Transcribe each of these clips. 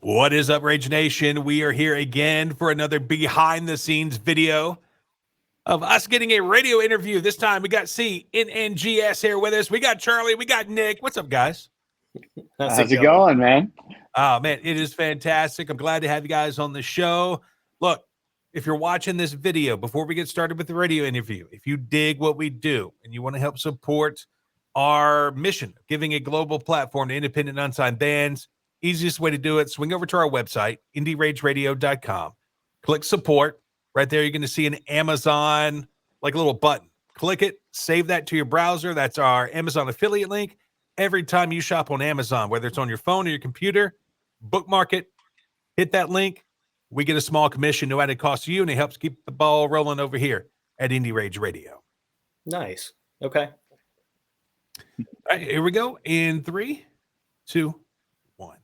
What is up, Rage Nation? We are here again for another behind-the-scenes video of us getting a radio interview. This time we got CNNGS here with us. We got Charlie. We got Nick. What's up, guys? How's it going, man? Oh, man, it is fantastic. I'm glad to have you guys on the show. Look, if you're watching this video, before we get started with the radio interview, if you dig what we do and you want to help support our mission of giving a global platform to independent unsigned bands, easiest way to do it, swing over to our website, indierageradio.com. Click support. Right there, you're going to see an Amazon, like a little button. Click it, save that to your browser. That's our Amazon affiliate link. Every time you shop on Amazon, whether it's on your phone or your computer, bookmark it, hit that link. We get a small commission, no added cost to you, and it helps keep the ball rolling over here at Indie Rage Radio. Nice. Okay. All right, here we go. In 3, 2, 1.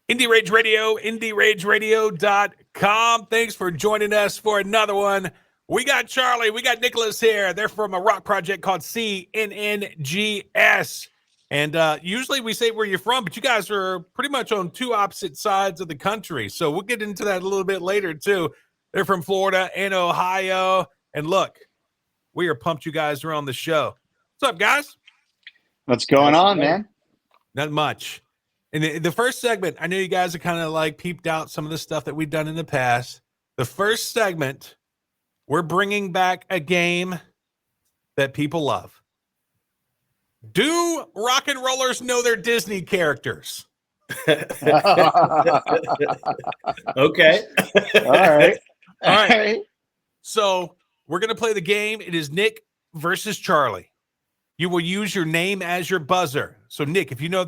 Indie Rage Radio, IndieRageRadio.com. Thanks for joining us for another one. We got Charlie, we got Nicholas here. They're from a rock project called CNNGS. And usually we say where you're from, but you guys are pretty much on two opposite sides of the country. So we'll get into that a little bit later, too. They're from Florida and Ohio. And look, we are pumped you guys are on the show. What's up, guys? What's going on, man? Not much. In the first segment, I know you guys are kind of like peeped out some of the stuff that we've done in the past. The first segment, we're bringing back a game that people love. Do rock and rollers know their Disney characters? Okay. All right. All right. So we're going to play the game. It is Nick versus Charlie. You will use your name as your buzzer. So Nick, if you know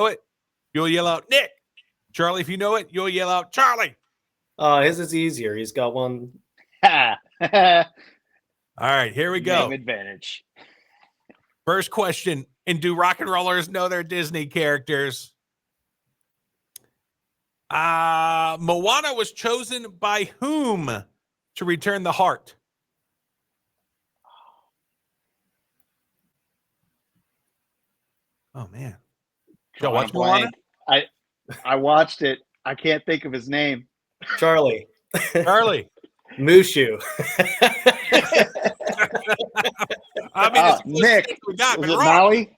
it, you'll yell out Nick. Charlie, if you know it, you'll yell out Charlie. His is easier. He's got one. All right, here we go. Name advantage. First question, and do rock and rollers know their Disney characters? Moana was chosen by whom to return the heart? Oh, man. Y'all watch Moana? I watched it. I can't think of his name. Charlie. Charlie. Mushu. I mean, Nick. Is it Maui?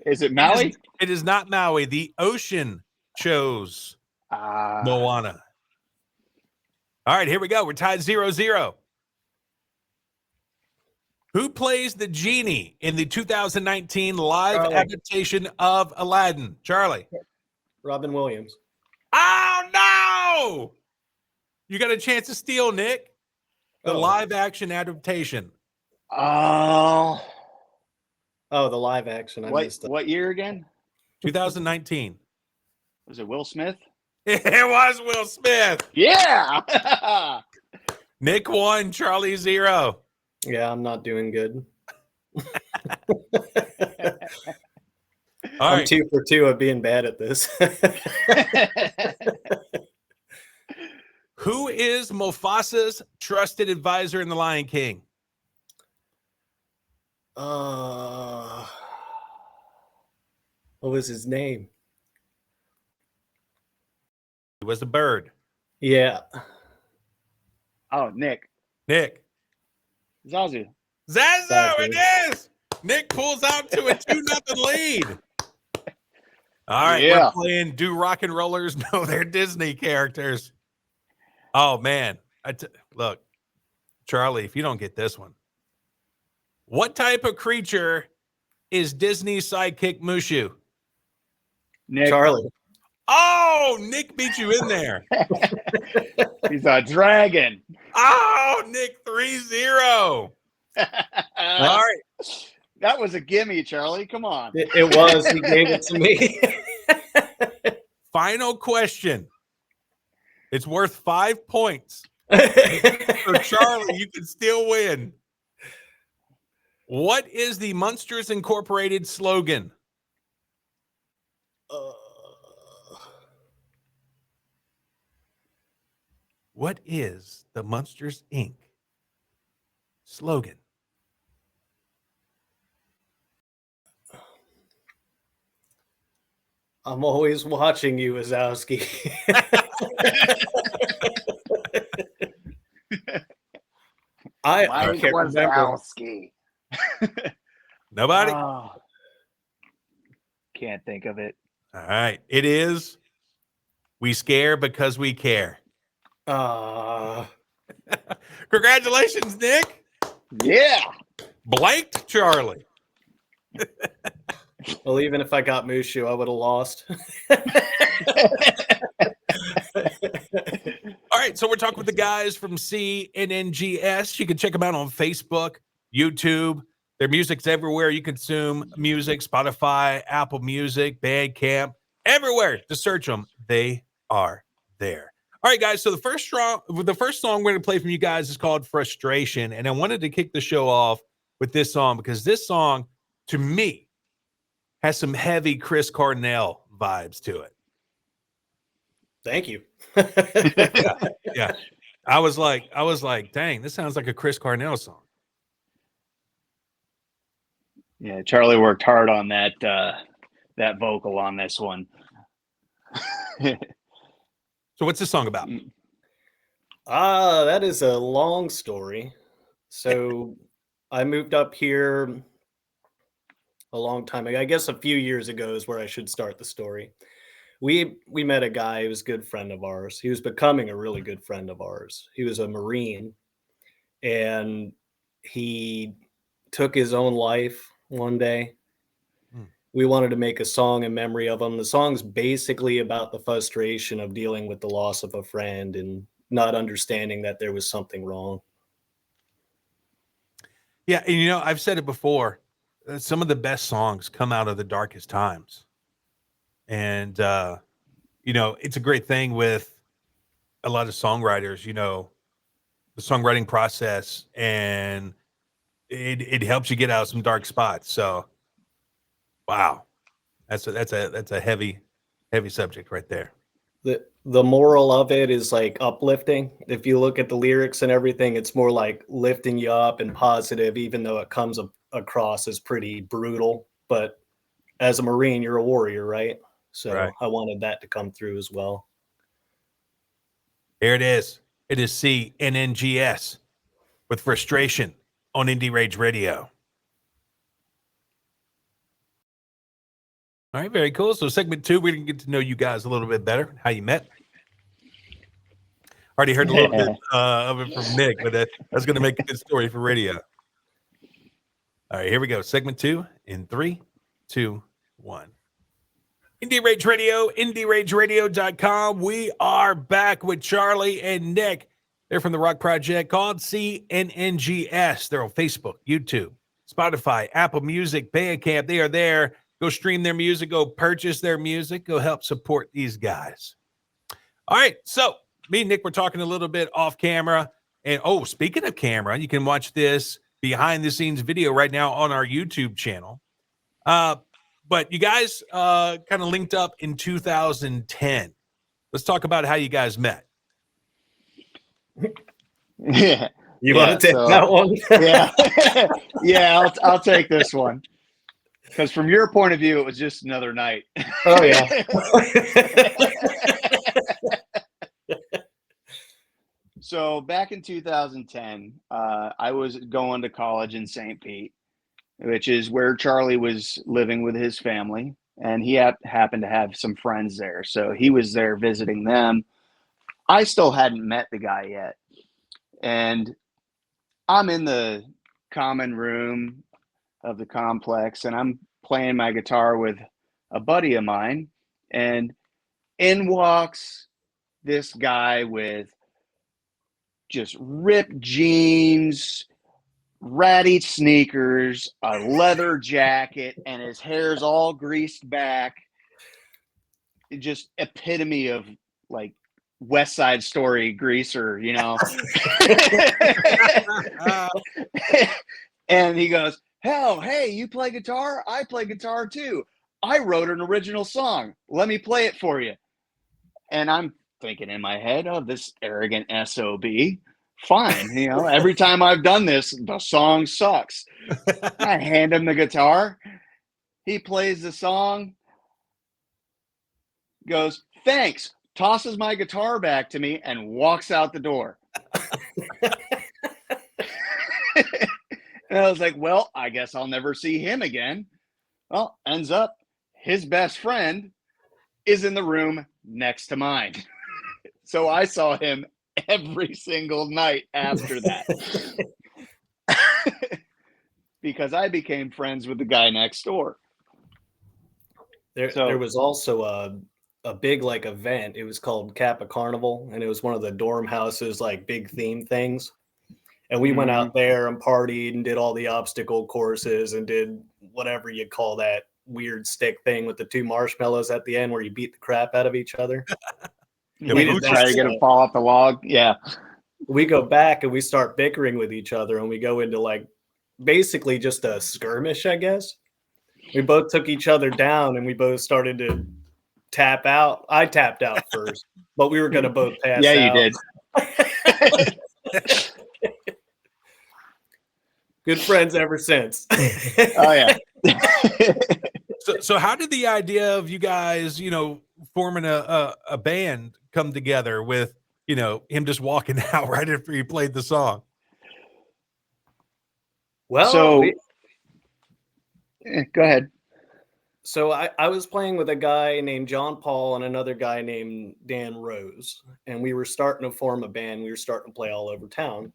Is it Maui? It is not Maui. The ocean chose Moana. All right, here we go. We're tied 0-0. Who plays the genie in the 2019 live adaptation of Aladdin? Charlie. Robin Williams. Oh, no! You got a chance to steal, Nick. The live action adaptation. Oh, the live action. What year again? 2019. Was it Will Smith? It was Will Smith. Yeah. Nick 1, Charlie 0. Yeah, I'm not doing good. All I'm right. 2 for 2 of being bad at this. Who is Mufasa's trusted advisor in The Lion King? What was his name? He was a bird. Yeah. Oh, Nick. Nick. Zazu. Zazu, it is. Nick pulls out to a 2-0 lead. All right, Yeah. we're playing Do Rock and Rollers Know Their Disney Characters? Oh, man. Look, Charlie, if you don't get this one. What type of creature is Disney's sidekick Mushu? Nick. Charlie. Oh, Nick beat you in there. He's a dragon. Oh, Nick 3-0. All right. That was a gimme, Charlie. Come on. It was. He gave it to me. Final question. It's worth 5 points. So, Charlie, you can still win. What is the Munsters Incorporated slogan? What is the Munsters Inc. slogan? I'm always watching you, Wazowski. I Mike can't remember. Wazowski. Nobody? Oh, can't think of it. All right. It is We Scare Because We Care. Congratulations, Nick. Yeah. Blanked Charlie. Well, even if I got Mushu, I would have lost. All right, so we're talking with the guys from CNNGS. You can check them out on Facebook, YouTube. Their music's everywhere you consume music, Spotify, Apple Music, Bandcamp, everywhere to search them. They are there. All right, guys. So the first song we're going to play from you guys is called Frustration. And I wanted to kick the show off with this song because this song, to me, has some heavy Chris Cornell vibes to it. Thank you. Yeah. I was like, dang, this sounds like a Chris Cornell song. Yeah, Charlie worked hard on that vocal on this one. So what's this song about? That is a long story. So I moved up here a long time ago. I guess a few years ago is where I should start the story. We met a guy who was a good friend of ours. He was becoming a really good friend of ours. He was a Marine, and he took his own life one day. We wanted to make a song in memory of him. The song's basically about the frustration of dealing with the loss of a friend and not understanding that there was something wrong. Yeah, and you know, I've said it before. Some of the best songs come out of the darkest times. And you know, it's a great thing with a lot of songwriters, you know, the songwriting process, and it helps you get out of some dark spots. So wow. That's a heavy subject right there. The moral of it is like uplifting. If you look at the lyrics and everything, it's more like lifting you up and positive, even though it comes across as pretty brutal. But as a Marine, you're a warrior, right? So Right. I wanted that to come through as well. Here it is. It is CNNGS with Frustration on Indie Rage Radio. All right, very cool. So segment 2, we're going to get to know you guys a little bit better, how you met. Already heard a little bit of it from Nick, but that's going to make a good story for radio. All right, here we go. Segment 2 in 3, 2, 1. Indie Rage Radio, IndieRageRadio.com. We are back with Charlie and Nick. They're from the rock project called CNNGS. They're on Facebook, YouTube, Spotify, Apple Music, Bandcamp. They are there. Go stream their music. Go purchase their music. Go help support these guys. All right. So me and Nick were talking a little bit off camera. And, oh, speaking of camera, you can watch this behind-the-scenes video right now on our YouTube channel. But you guys kind of linked up in 2010. Let's talk about how you guys met. Yeah. You want to take that one? Yeah. Yeah, I'll take this one. Because from your point of view, it was just another night. Oh, yeah. So back in 2010, I was going to college in St. Pete, which is where Charlie was living with his family. And he happened to have some friends there. So he was there visiting them. I still hadn't met the guy yet. And I'm in the common room of the complex, and I'm playing my guitar with a buddy of mine, and in walks this guy with just ripped jeans, ratty sneakers, a leather jacket, and his hair's all greased back. Just epitome of like West Side Story greaser, you know. And he goes, "Hell, hey, you play guitar? I play guitar too. I wrote an original song. Let me play it for you." And I'm thinking in my head, "Oh, this arrogant SOB. Fine. You know, every time I've done this, the song sucks." I hand him the guitar. He plays the song. goes, "Thanks," tosses my guitar back to me, and walks out the door. And I was like, well, I guess I'll never see him again. Well, ends up his best friend is in the room next to mine. So I saw him every single night after that. Because I became friends with the guy next door. There was also a big like event. It was called Kappa Carnival, and it was one of the dorm houses like big theme things. And we went out there and partied and did all the obstacle courses and did whatever you call that weird stick thing with the 2 marshmallows at the end where you beat the crap out of each other. Yeah, we just try to get him fall off the log. Yeah. We go back and we start bickering with each other, and we go into like basically just a skirmish, I guess. We both took each other down and we both started to tap out. I tapped out first, but we were going to both pass out. Yeah, you did. Good friends ever since. Oh, yeah. So how did the idea of you guys, forming a band come together with, him just walking out right after you played the song? Well, go ahead. So I was playing with a guy named John Paul and another guy named Dan Rose, and we were starting to form a band. We were starting to play all over town.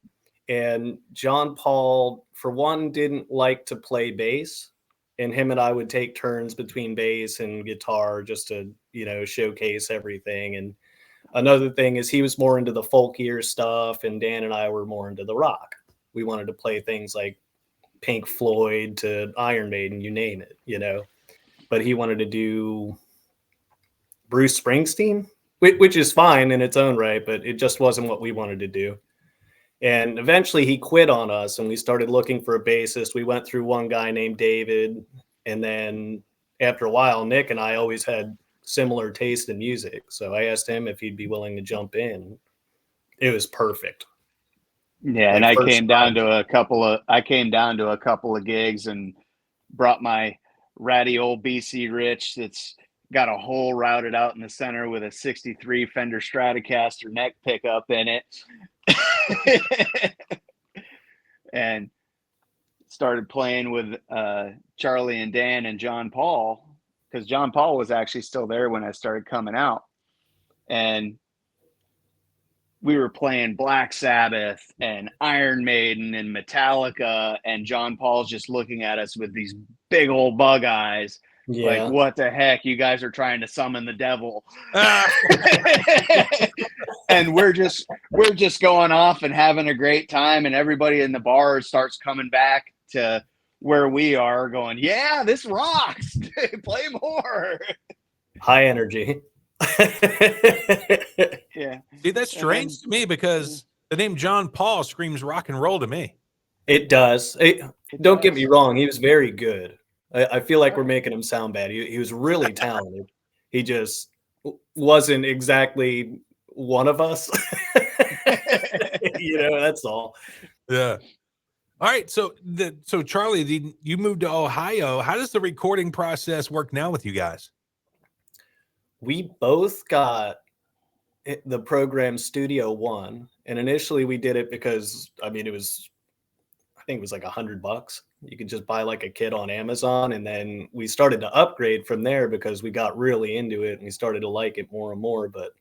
And John Paul, for one, didn't like to play bass, and him and I would take turns between bass and guitar just to, showcase everything. And another thing is he was more into the folkier stuff, and Dan and I were more into the rock. We wanted to play things like Pink Floyd to Iron Maiden, you name it, But he wanted to do Bruce Springsteen, which is fine in its own right, but it just wasn't what we wanted to do. And eventually he quit on us, and we started looking for a bassist. We went through one guy named David, and then after a while, Nick and I always had similar taste in music. So I asked him if he'd be willing to jump in. It was perfect. Yeah, and I came down to a couple of gigs and brought my ratty old BC Rich that's got a hole routed out in the center with a 63 Fender Stratocaster neck pickup in it. And started playing with Charlie and Dan and John Paul, because John Paul was actually still there when I started coming out. And we were playing Black Sabbath and Iron Maiden and Metallica, and John Paul's just looking at us with these big old bug eyes. Yeah. Like, what the heck? You guys are trying to summon the devil. And we're just going off and having a great time, and everybody in the bar starts coming back to where we are going, yeah, this rocks. Play more. High energy. Yeah. See, that's strange to me, because the name John Paul screams rock and roll to me. It does. Don't get me wrong. He was very good. I feel like we're making him sound bad. He was really talented. He just wasn't exactly one of us. That's all. Yeah. All right. So Charlie, you moved to Ohio. How does the recording process work now with you guys? We both got the program Studio One, and initially we did it because I think it was like $100. You could just buy like a kit on Amazon, and then we started to upgrade from there because we got really into it and we started to like it more and more. But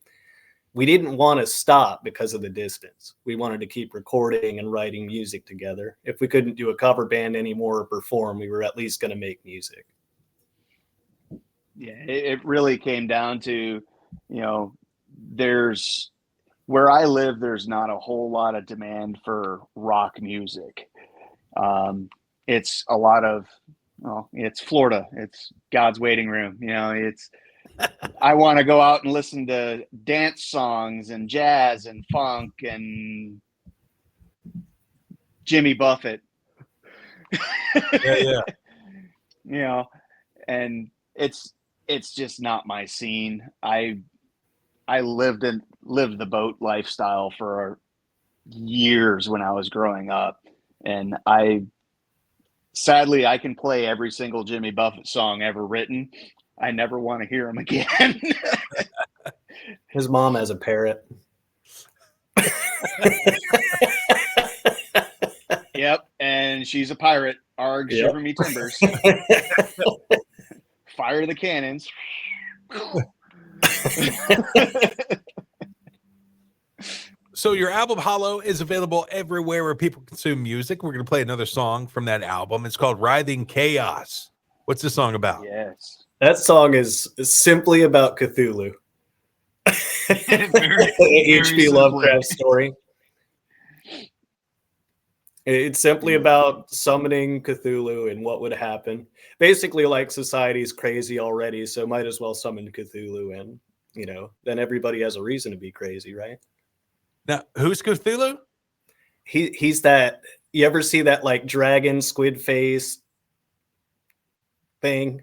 we didn't want to stop because of the distance. We wanted to keep recording and writing music together. If we couldn't do a cover band anymore or perform, we were at least going to make music. Yeah, it really came down to, there's where I live, there's not a whole lot of demand for rock music. It's a lot of, it's Florida. It's God's waiting room. I want to go out and listen to dance songs and jazz and funk and Jimmy Buffett. Yeah. And it's just not my scene. I lived the boat lifestyle for years when I was growing up, and sadly I can play every single Jimmy Buffett song ever written, I never want to hear him again. His mom has a parrot. Yep, and she's a pirate. Arg, Yep. shiver me timbers. Fire the cannons. So your album Hollow is available everywhere where people consume music. We're going to play another song from that album. It's called Writhing Chaos. What's the song about? Yes. That song is simply about Cthulhu. Very H.P. simply. Lovecraft story. It's simply about summoning Cthulhu and what would happen. Basically, like, society's crazy already, so might as well summon Cthulhu, and then everybody has a reason to be crazy, right? Now, who's Cthulhu? He's that. You ever see that like dragon squid face thing?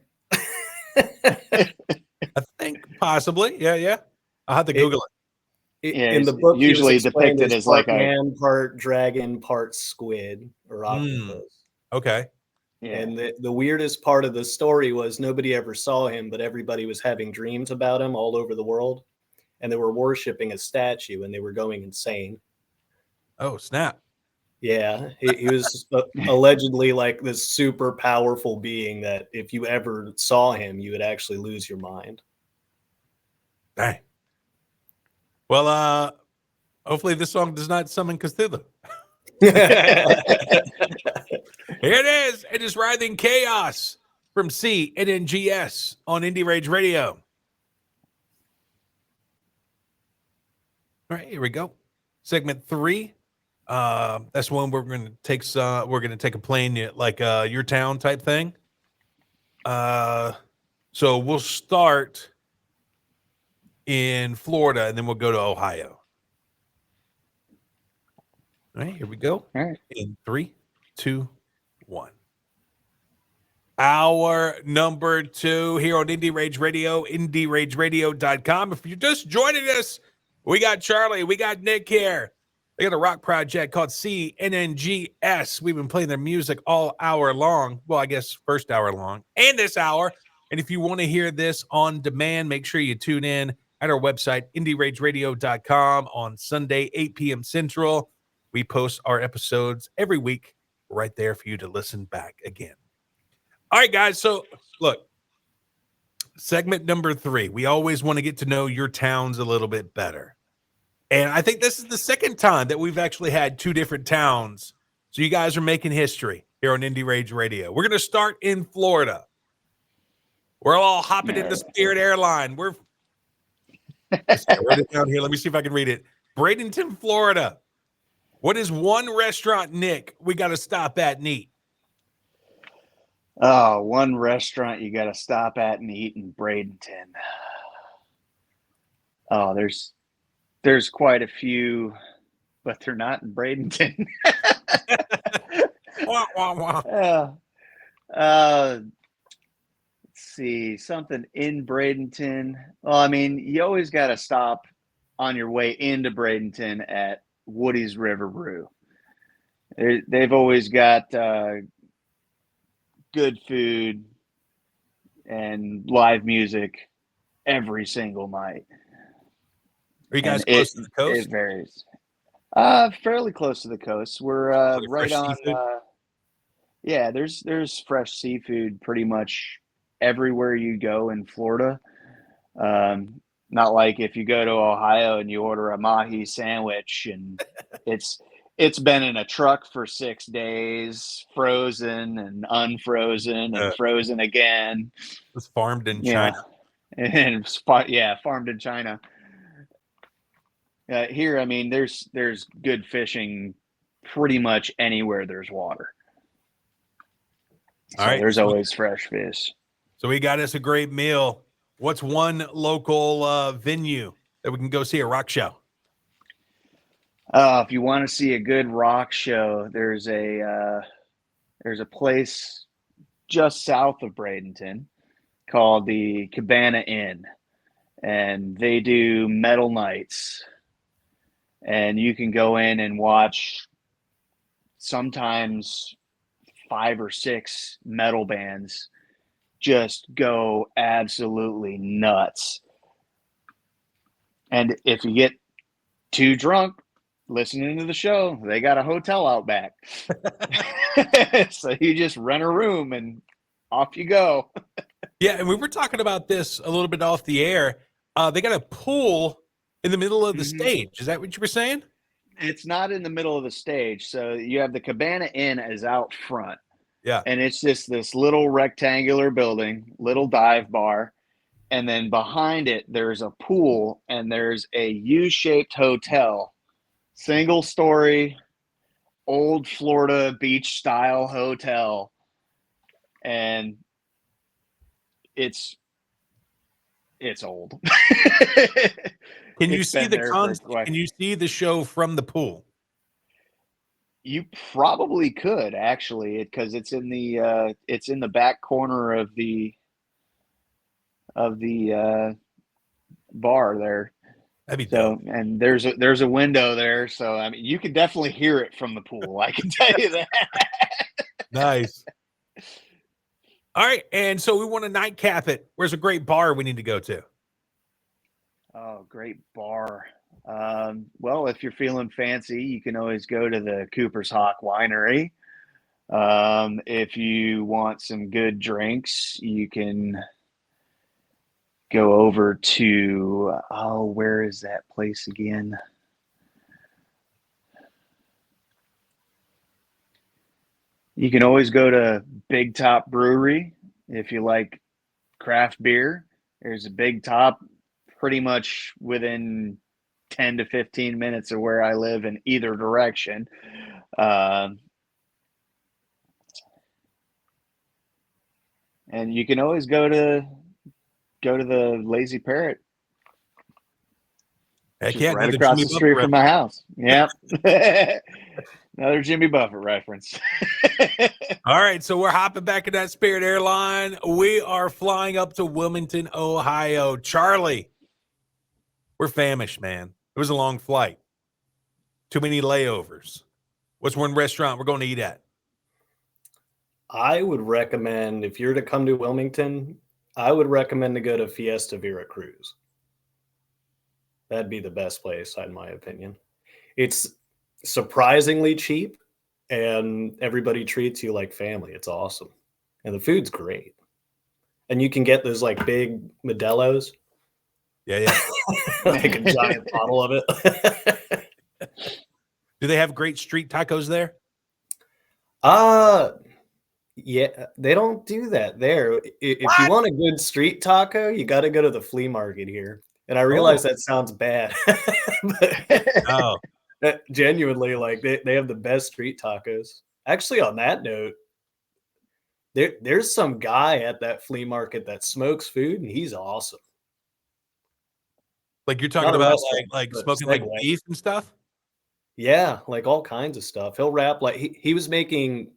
I think possibly. Yeah. I'll have to Google it. Yeah, In the book, usually he was explained depicted as as like part a man, part dragon, part squid or octopus. Okay. yeah. And the weirdest part of the story was nobody ever saw him, but everybody was having dreams about him all over the world. And they were worshiping a statue and they were going insane. Oh, snap. Yeah, he was allegedly like this super powerful being that if you ever saw him, you would actually lose your mind. Dang. Well, hopefully this song does not summon Cthulhu. Here it is. It is Writhing Chaos from CNNGS on Indie Rage Radio. All right, here we go. Segment 3. That's one we're going to take. We're going to take a plane like your town type thing. So we'll start in Florida and then we'll go to Ohio. All right, here we go. All right. In 3, 2, 1. Hour number 2 here on Indie Rage Radio, IndieRageRadio.com. If you're just joining us, we got Charlie, we got Nick here. They got a rock project called CNNGS. We've been playing their music all hour long. Well, I guess first hour long and this hour. And if you want to hear this on demand, make sure you tune in at our website, IndieRageRadio.com on Sunday, 8 p.m. Central. We post our episodes every week right there for you to listen back again. All right, guys. So look, segment number 3. We always want to get to know your towns a little bit better. And I think this is the second time that we've actually had 2 different towns. So you guys are making history here on Indie Rage Radio. We're going to start in Florida. We're all hopping into Spirit Airline. We're let's write it down here. Let me see if I can read it. Bradenton, Florida. What is one restaurant, Nick, we got to stop at and eat? Oh, one restaurant you got to stop at and eat in Bradenton. Oh, there's quite a few, but they're not in Bradenton. Wah, wah, wah. Let's see, something in Bradenton. Well, I mean, you always got to stop on your way into Bradenton at Woody's River Brew. They've always got good food and live music every single night. Are you guys close to the coast? It varies. Fairly close to the coast. We're right on. Yeah, there's fresh seafood pretty much everywhere you go in Florida. Not like if you go to Ohio and you order a mahi sandwich and it's been in a truck for 6 days, frozen and unfrozen and frozen again. It's farmed in China. And farmed in China. Here, I mean, there's good fishing pretty much anywhere there's water. All right. There's always fresh fish. So we got us a great meal. What's one local venue that we can go see a rock show? If you want to see a good rock show, there's a place just south of Bradenton called the Cabana Inn, and they do metal nights. And you can go in and watch sometimes 5 or 6 metal bands just go absolutely nuts. And if you get too drunk listening to the show, they got a hotel out back. So you just rent a room and off you go. Yeah, and we were talking about this a little bit off the air. They got a pool in the middle of the stage. Is that what you were saying? It's not in the middle of the stage. So you have the Cabana Inn is out front. Yeah. And it's just this little rectangular building, little dive bar. And then behind it, there's a pool and there's a U-shaped hotel, single story, old Florida beach style hotel. And it's old. Can you It's see been the there Can you see the show from the pool? You probably could actually, because it's in the back corner of the bar there. That'd be So, dope. and there's a window there, so I mean, you can definitely hear it from the pool. I can tell you that. Nice. All right, and so we want to nightcap it. Where's a great bar we need to go to? Oh, great bar. Well, if you're feeling fancy, you can always go to the Cooper's Hawk Winery. If you want some good drinks, you can go over to, where is that place again? You can always go to Big Top Brewery if you like craft beer. There's a Big Top pretty much within 10 to 15 minutes of where I live in either direction. And you can always go to the Lazy Parrot. Heck Which yeah, is right another across Jimmy the street Buffett from my house. Yep. Another Jimmy Buffett reference. All right, so we're hopping back in that Spirit airline. We are flying up to Wilmington, Ohio. Charlie, we're famished, man. It was a long flight. Too many layovers. What's one restaurant we're going to eat at? I would recommend, if you're to come to Wilmington, I would recommend to go to Fiesta Veracruz. That'd be the best place, in my opinion. It's surprisingly cheap, and everybody treats you like family. It's awesome. And the food's great. And you can get those like big Modelo's. Yeah. Like a giant bottle of it. Do they have great street tacos there? Yeah, they don't do that there. If you want a good street taco, you got to go to the flea market here. And I realize that sounds bad. But genuinely, like they have the best street tacos. Actually, on that note, there's some guy at that flea market that smokes food, and he's awesome. Like you're talking about like smoking like beef and stuff? Yeah, like all kinds of stuff. He'll wrap like he was making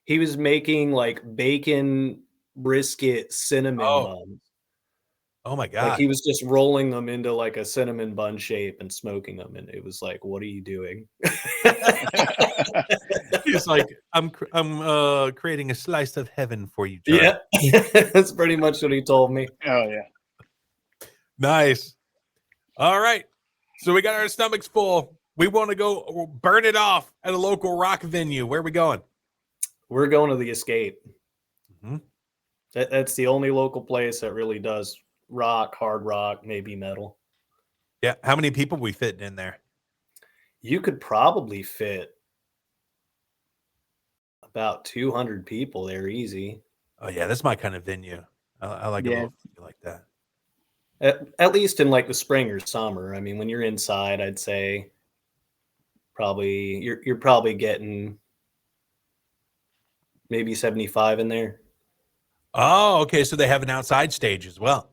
like bacon brisket cinnamon buns. Oh my God. Like he was just rolling them into like a cinnamon bun shape and smoking them. And it was like, what are you doing? He's like, I'm creating a slice of heaven for you, Charlie. Yeah. That's pretty much what he told me. Oh yeah. Nice. All right. So we got our stomachs full. We want to go burn it off at a local rock venue. Where are we going? We're going to the Escape. Mm-hmm. That's the only local place that really does rock, hard rock, maybe metal. Yeah. How many people we fitting in there? You could probably fit about 200 people there easy. Oh yeah, that's my kind of venue. I like a little venue like that. At least in like the spring or summer. I mean, when you're inside, I'd say probably you're probably getting maybe 75 in there. Oh, okay. So they have an outside stage as well.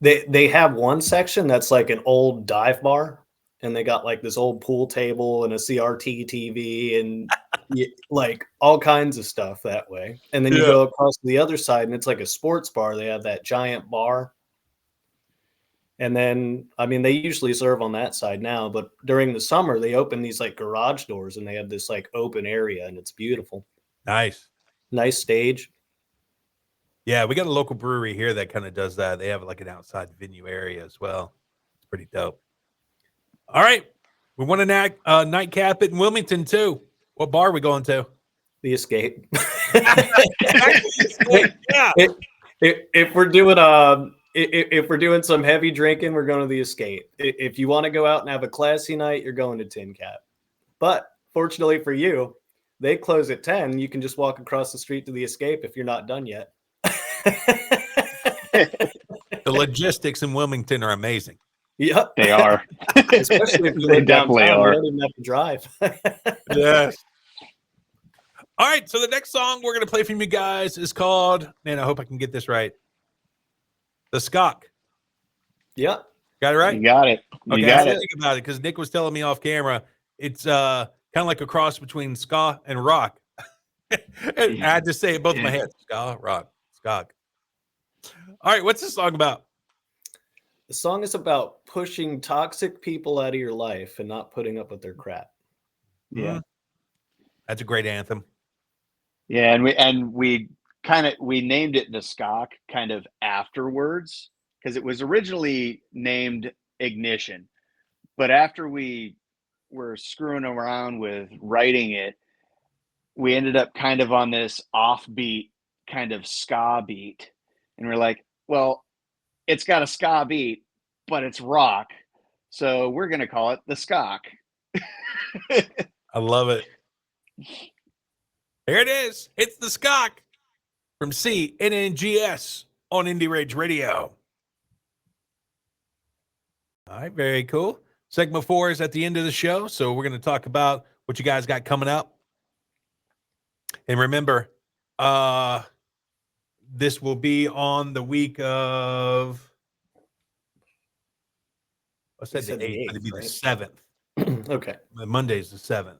They have one section that's like an old dive bar, and they got like this old pool table and a CRT TV and like all kinds of stuff that way. And then you go across to the other side, and it's like a sports bar. They have that giant bar. And then, I mean, they usually serve on that side now, but during the summer, they open these like garage doors, and they have this like open area, and it's beautiful. Nice Stage. Yeah, we got a local brewery here that kind of does that. They have like an outside venue area as well. It's pretty dope. All right. We want to nightcap it in Wilmington too. What bar are we going to? The Escape. Yeah. If we're doing if we're doing some heavy drinking, we're going to the Escape. If you want to go out and have a classy night, you're going to Tin Cap. But fortunately for you, they close at 10. You can just walk across the street to the Escape if you're not done yet. The logistics in Wilmington are amazing. Yep, They are. especially if you They live definitely downtown. are. You don't even have to drive. Yes. All right. So the next song we're going to play from you guys is called, man, I hope I can get this right. The Skok. Yep. Got it right? You got it. You Okay, I got had to it. think about it because Nick was telling me off camera. It's kind of like a cross between ska and rock. And I had to say it both in my head. Ska, rock, skok. All right, what's this song about? The song is about pushing toxic people out of your life and not putting up with their crap. Yeah. That's a great anthem. Yeah, and we named it the Skok kind of afterwards because it was originally named Ignition, but after we were screwing around with writing it, we ended up kind of on this offbeat kind of ska beat, and we're like, well, it's got a ska beat, but it's rock, so we're gonna call it the Skok. I love it. Here it is. It's the Skok from CNNGS on Indie Rage Radio. All right, very cool. Segment 4 is at the end of the show, so we're going to talk about what you guys got coming up. And remember, this will be on the week of, I said the 8th, but it'd be right? the 7th. Okay. Monday's the 7th.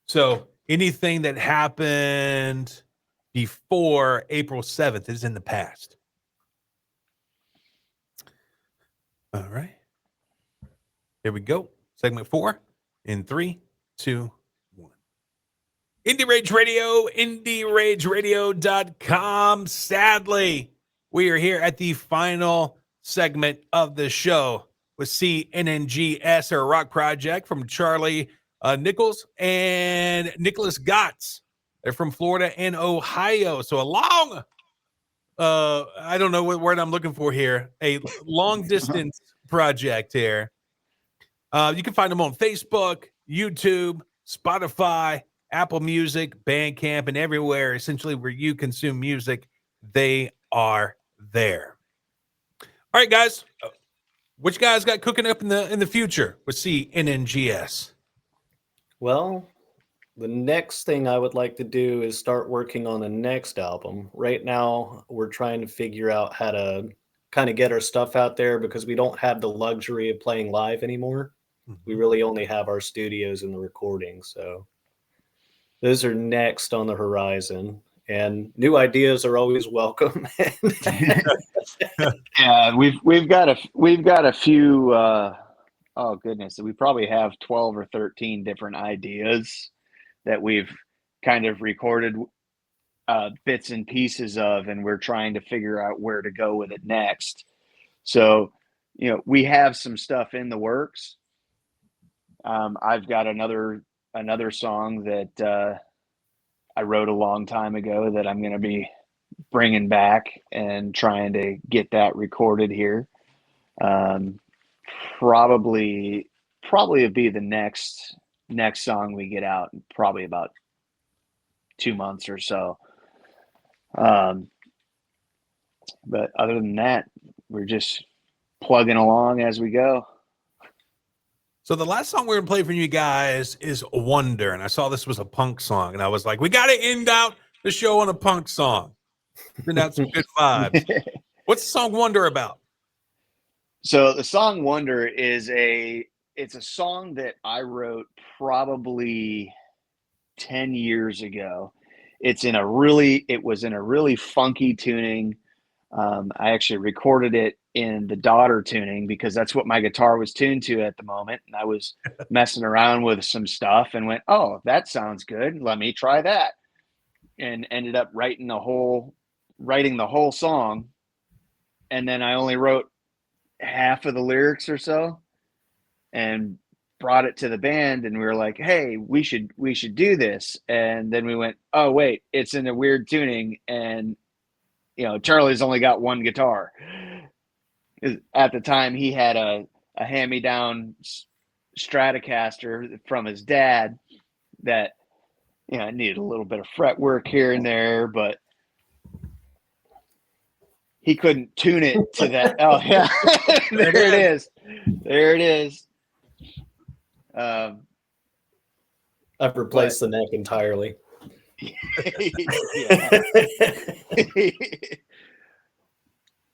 So anything that happened before April 7th is in the past. All right. Here we go. Segment 4 in 3, 2, 1. Indie Rage Radio, IndieRageRadio.com. Sadly, we are here at the final segment of the show with CNNGS, or Rock Project, from Charlie Nichols and Nicholas Gotts. They're from Florida and Ohio. So a long, I don't know what word I'm looking for here, a long distance project here. You can find them on Facebook, YouTube, Spotify, Apple Music, Bandcamp, and everywhere, essentially where you consume music, they are there. All right, guys. What you guys got cooking up in the future with CNNGS? Well, the next thing I would like to do is start working on the next album. Right now, we're trying to figure out how to kind of get our stuff out there because we don't have the luxury of playing live anymore. We really only have our studios and the recording. So those are next on the horizon, and new ideas are always welcome. Yeah, we've got a few. Oh goodness, we probably have 12 or 13 different ideas that we've kind of recorded bits and pieces of, and we're trying to figure out where to go with it next. So, we have some stuff in the works. I've got another song that I wrote a long time ago that I'm going to be bringing back and trying to get that recorded here. Probably it'd be the next song we get out in probably about 2 months or so. But other than that, we're just plugging along as we go. So the last song we're going to play for you guys is Wonder. And I saw this was a punk song. And I was like, we got to end out the show on a punk song. Send out some good vibes. What's the song Wonder about? So the song Wonder is it's a song that I wrote probably 10 years ago. It was in a really funky tuning. I actually recorded it in the Daughter tuning because that's what my guitar was tuned to at the moment. And I was messing around with some stuff and went, oh, that sounds good. Let me try that. And ended up writing a whole writing the whole song, and then I only wrote half of the lyrics or so, and brought it to the band, and we were like, hey, we should do this. And then we went, oh wait, it's in a weird tuning, and Charlie's only got one guitar. At the time he had a hand-me-down Stratocaster from his dad that needed a little bit of fret work here and there, but he couldn't tune it to that. Oh yeah. There it is. I've replaced the neck entirely.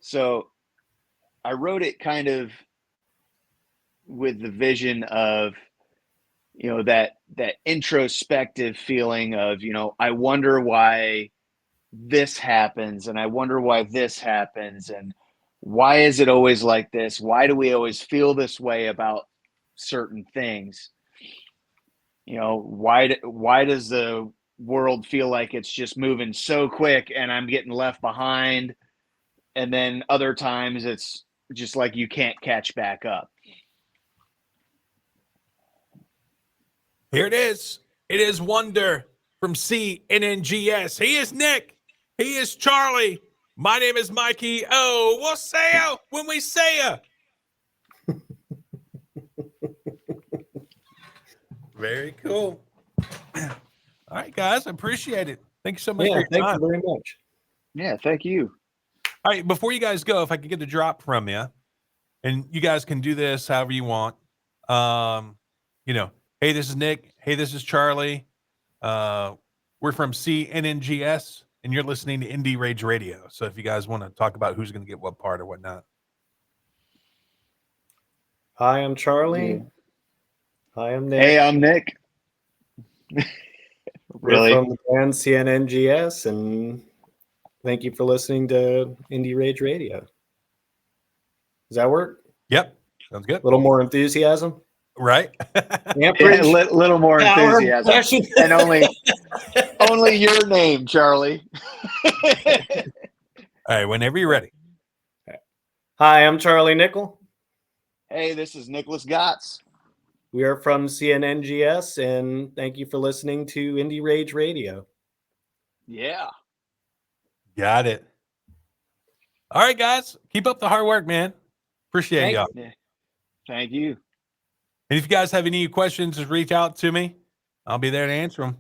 So I wrote it kind of with the vision of, that introspective feeling of, I wonder why this happens, and I wonder why this happens, and why is it always like this? Why do we always feel this way about certain things? Why does the world feel like it's just moving so quick and I'm getting left behind? And then other times it's just like you can't catch back up. Here it is. It is Wonder from CNNGS. He is Nick. He is Charlie. My name is Mikey O. We'll say ya when we say ya. Very cool. All right, guys. I appreciate it. Thank you so much for your thank time. you very much. Yeah, thank you. All right, before you guys go, if I could get a drop from you, and you guys can do this however you want. Hey, this is Nick. Hey, this is Charlie. We're from CNNGS, and you're listening to Indie Rage Radio. So if you guys want to talk about who's going to get what part or whatnot. Hi, I'm Charlie. Yeah. Hi, I'm Nick. Hey, I'm Nick. Really? We're from the band CNNGS, and thank you for listening to Indie Rage Radio. Does that work? Yep. Sounds good. A little more enthusiasm? Right? Amperage, a little more power, enthusiasm. passion. And only your name, Charlie. All right, whenever you're ready. Hi, I'm Charlie Nickel. Hey, this is Nicholas Gotts. We are from CNNGS, and thank you for listening to Indie Rage Radio. Yeah. Got it. All right, guys. Keep up the hard work, man. Appreciate y'all. Yeah. Thank you. And if you guys have any questions, just reach out to me. I'll be there to answer them.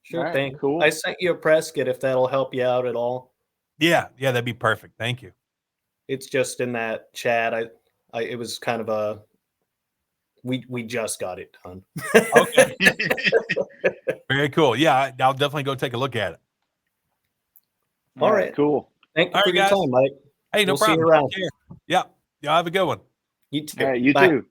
Sure Right, thing. cool. I sent you a press kit if that'll help you out at all. Yeah, that'd be perfect. Thank you. It's just in that chat. It was kind of a we just got it done. Okay. Very cool. Yeah, I'll definitely go take a look at it. All right. Cool. Thank you All for right, your guys. time, Mike. Hey, no We'll see you problem. around. Yeah. Y'all have a good one. You too. All right, you Bye. too.